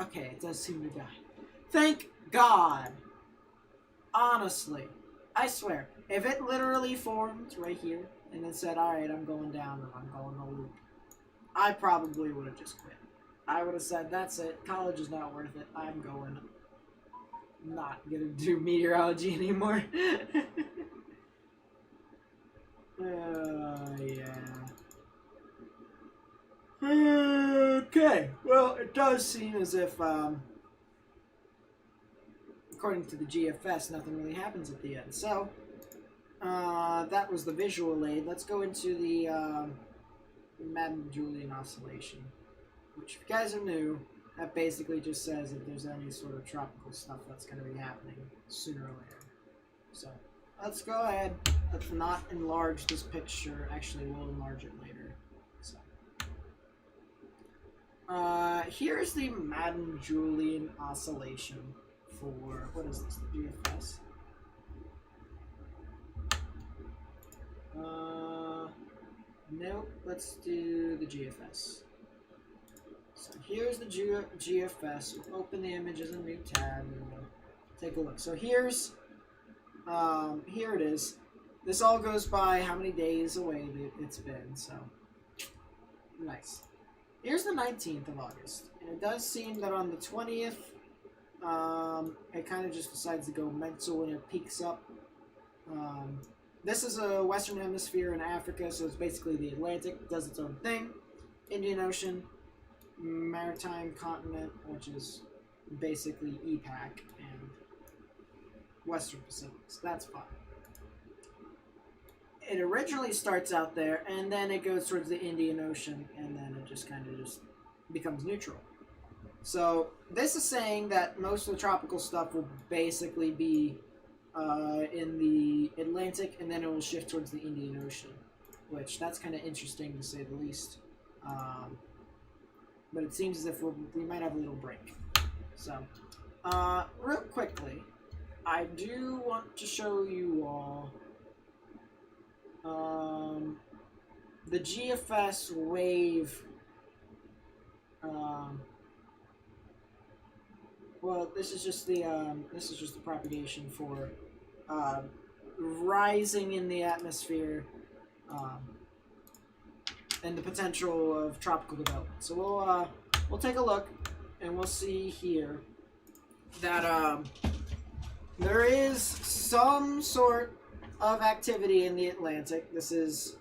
Okay, it does seem to die. Thank God. Honestly. I swear. If it literally formed right here and it said, alright, I'm going down and I'm going to loop, I probably would have just quit. I would have said, that's it. College is not worth it. I'm going. Not gonna do meteorology anymore. Yeah. Okay, well, it does seem as if, according to the GFS, nothing really happens at the end. So, that was the visual aid. Let's go into the Madden-Julian oscillation, which, if you guys are new, that basically just says if there's any sort of tropical stuff that's going to be happening sooner or later. So, let's go ahead. Let's not enlarge this picture. Actually, we'll enlarge it later. So, here's the Madden-Julian oscillation for, what is this, the GFS? Nope, let's do the GFS. So here's the GFS. We'll open the image as a new tab and we'll take a look. So here it is. This all goes by how many days away it's been, so nice. Here's the 19th of August, and it does seem that on the 20th, it kind of just decides to go mental and it peaks up. This is a Western Hemisphere in Africa, so it's basically the Atlantic, does its own thing. Indian Ocean, Maritime Continent, which is basically EPAC, and Western Pacific, so that's fine. It originally starts out there, and then it goes towards the Indian Ocean, and then it just kind of just becomes neutral. So this is saying that most of the tropical stuff will basically be in the Atlantic, and then it will shift towards the Indian Ocean, which that's kind of interesting to say the least. But it seems as if we might have a little break. So, real quickly, I do want to show you all the GFS wave. Well, this is just the propagation for rising in the atmosphere and the potential of tropical development. So we'll take a look and we'll see here that there is some sort of activity in the Atlantic. This is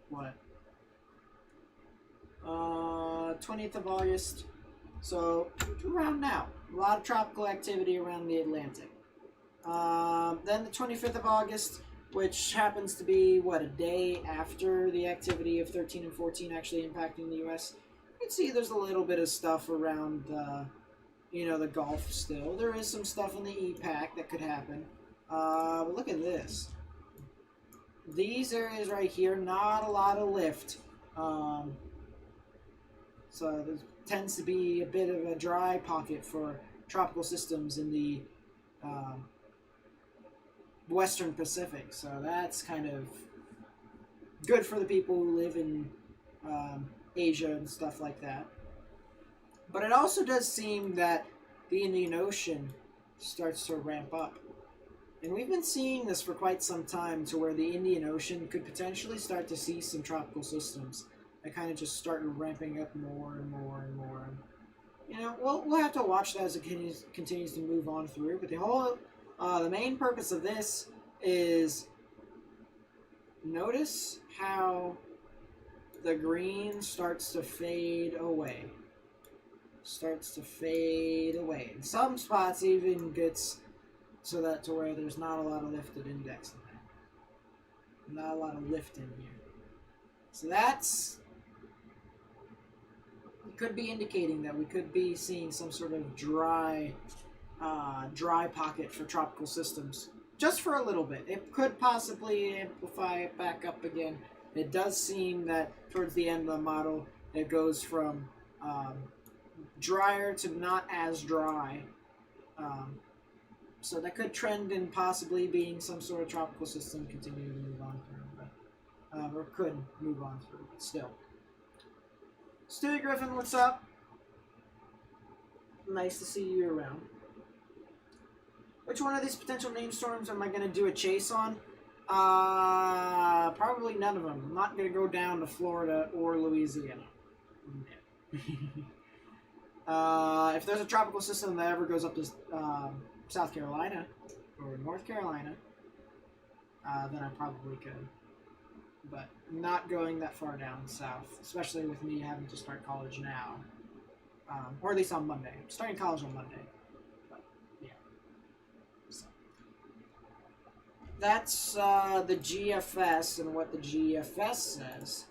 what, 20th of August. So around now, a lot of tropical activity around the Atlantic. Then the 25th of August, which happens to be, what, a day after the activity of 13 and 14 actually impacting the U.S. You can see there's a little bit of stuff around, the Gulf still. There is some stuff in the EPAC that could happen. But look at this. These areas right here, not a lot of lift. So there tends to be a bit of a dry pocket for tropical systems in the Western Pacific. So that's kind of good for the people who live in Asia and stuff like that. But it also does seem that the Indian Ocean starts to ramp up. And we've been seeing this for quite some time, to where the Indian Ocean could potentially start to see some tropical systems that kind of just start ramping up more and more and more. We'll have to watch that as it continues to move on through. But the main purpose of this is, notice how the green starts to fade away. In some spots even gets so that to where there's not a lot of lifted index in there. Not a lot of lift in here. So that's, could be indicating that we could be seeing some sort of dry pocket for tropical systems, just for a little bit. It could possibly amplify it back up again. It does seem that towards the end of the model, it goes from drier to not as dry. So that could trend in possibly being some sort of tropical system continuing to move on through, but, or could move on through, but still. Stewie Griffin, what's up? Nice to see you around. Which one of these potential name storms am I going to do a chase on? Probably none of them. I'm not going to go down to Florida or Louisiana. If there's a tropical system that ever goes up to South Carolina or North Carolina, then I probably could. but not going that far down south, especially with me having to start college now, or at least on Monday. I'm starting college on Monday, but yeah. So that's the GFS and what the GFS says.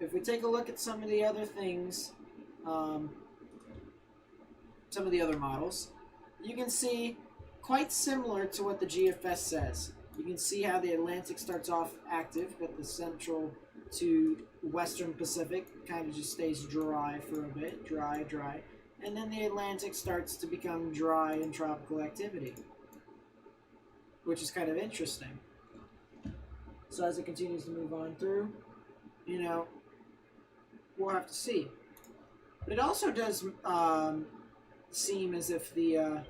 If we take a look at some of the other things, some of the other models, you can see quite similar to what the GFS says. You can see how the Atlantic starts off active, but the central to western Pacific kind of just stays dry for a bit, dry, and then the Atlantic starts to become dry in tropical activity, which is kind of interesting. So as it continues to move on through, you know, we'll have to see. But it also does seem as if the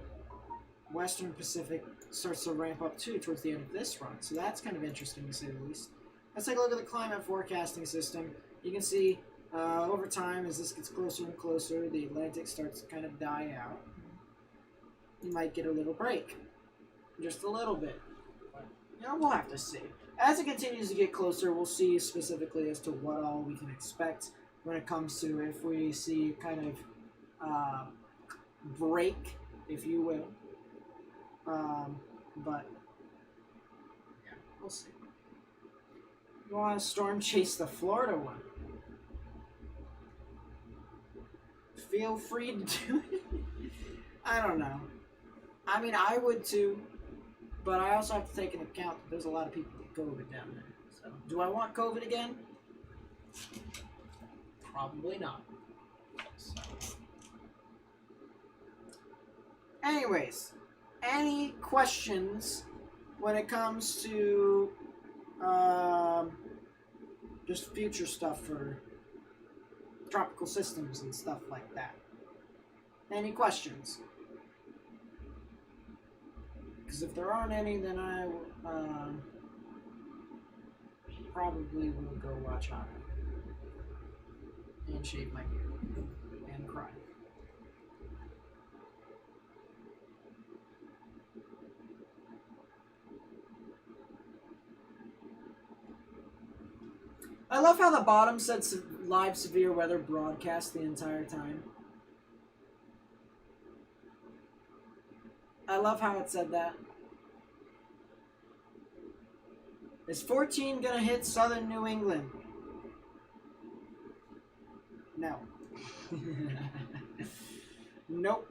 Western Pacific starts to ramp up too towards the end of this run. So that's kind of interesting to say the least. Let's take a look at the climate forecasting system. You can see over time, as this gets closer and closer, the Atlantic starts to kind of die out. You might get a little break. Just a little bit. But, you know, we'll have to see. As it continues to get closer, we'll see specifically as to what all we can expect when it comes to if we see kind of break, if you will. But yeah, we'll see. You want to storm chase the Florida one? Feel free to do it. I don't know. I mean, I would too, but I also have to take into account that there's a lot of people with COVID down there. So, do I want COVID again? Probably not. So. Anyways, any questions when it comes to just future stuff for tropical systems and stuff like that? Any questions? Because if there aren't any, then I probably will go watch hockey and shave my beard and cry. I love how the bottom said live severe weather broadcast the entire time. I love how it said that. Is 14 gonna hit southern New England? No. Nope.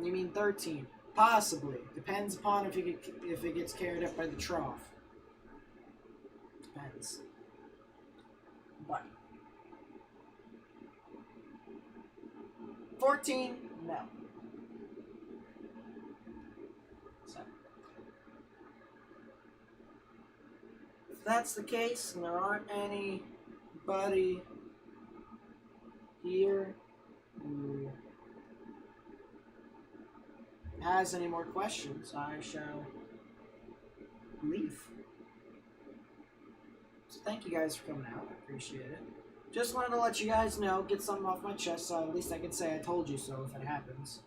You mean 13? Possibly. Depends upon if it gets carried up by the trough. Depends. But 14? No. So if that's the case, and there aren't anybody here who has any more questions, I shall leave. So thank you guys for coming out. I appreciate it. Just wanted to let you guys know, get something off my chest, so at least I can say I told you so if it happens.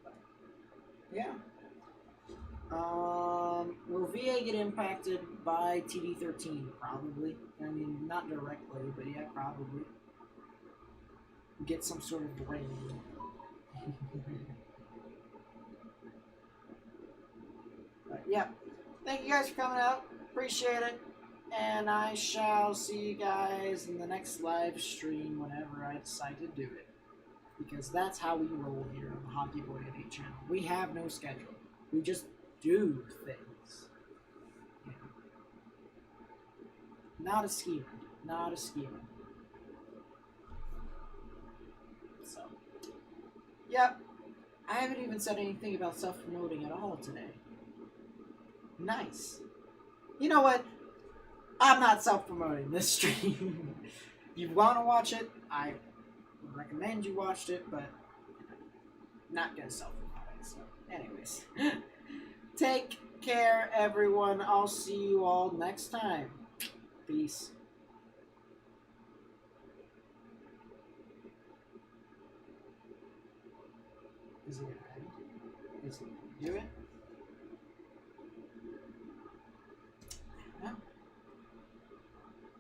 But, yeah. Will VA get impacted by TD13? Probably. I mean, not directly, but yeah, probably. Get some sort of rain. But yeah. Thank you guys for coming out. Appreciate it. And I shall see you guys in the next live stream whenever I decide to do it. Because that's how we roll here on the Hockey Boy at 8 channel. We have no schedule. We just do things. Yeah. Not a schemer. Not a schemer. So, yep. I haven't even said anything about self-promoting at all today. Nice. You know what? I'm not self-promoting this stream. If you want to watch it, I would recommend you watched it, but not gonna self-promote it. So, anyways, take care, everyone. I'll see you all next time. Peace. Is it gonna end? Is it gonna do it?